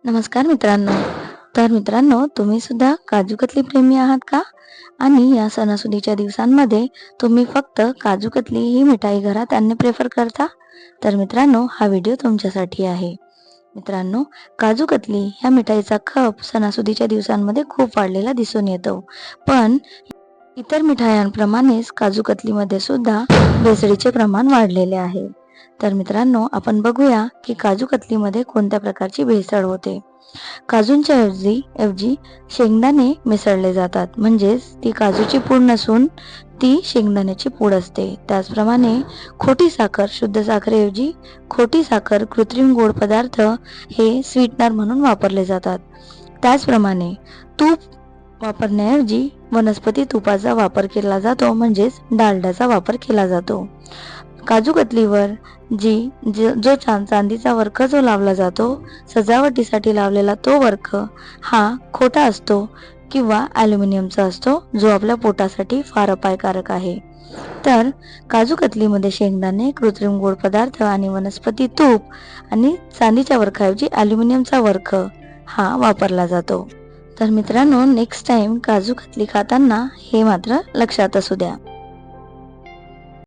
नमस्कार मित्रांनो. मित्रांनो, तुम्ही सुद्धा काजू कतली प्रेमी आहात का? आणि या सणासुदीच्या दिवसांमध्ये तुम्ही फक्त काजू कतली ही मिठाई घरात आणणे प्रेफर करता? तर मित्रांनो, हा व्हिडिओ तुमच्यासाठी आहे. मित्रांनो, काजू कतली ह्या मिठाईचा खप सणासुदीच्या दिवसांमध्ये खूप वाढलेला दिसून येतो. पण इतर मिठायांप्रमाणेच काजू कतलीमध्ये सुद्धा भेसळीचे प्रमाण वाढलेले आहे. तर मित्रांनो, आपण बघूया की काजू कतलीमध्ये कोणत्या प्रकारची भेसळ होते. काजूंच्या ऐवजी शेंगदाणे मिसळले जातात, म्हणजेच ती काजूची पूड नसून ती शेंगदाण्याची पूड असते. त्याचप्रमाणे खोटी साखर, शुद्ध साखरेऐवजी खोटी साखर, कृत्रिम गोड पदार्थ हे स्वीटनर म्हणून वापरले जातात. त्याचप्रमाणे तूप वापरण्याऐवजी वनस्पती तुपाचा वापर केला जातो, म्हणजेच डालडाचा वापर केला जातो. काजू कतलीवर जो चांदीचा वर्ख जो लावला जातो, सजावटीसाठी लावलेला तो वर्ख हा खोटा असतो किंवा ॲल्युमिनियमचा असतो, जो आपल्या पोटासाठी फार अपायकारक आहे. तर काजू कतलीमध्ये शेंगदाणे, कृत्रिम गोड पदार्थ आणि वनस्पती तूप आणि चांदीच्या वर्खाऐवजी ॲल्युमिनियमचा वर्ख हा वापरला जातो. तर मित्रांनो, नेक्स्ट टाइम काजू कतली खाताना हे मात्र लक्षात असू द्या.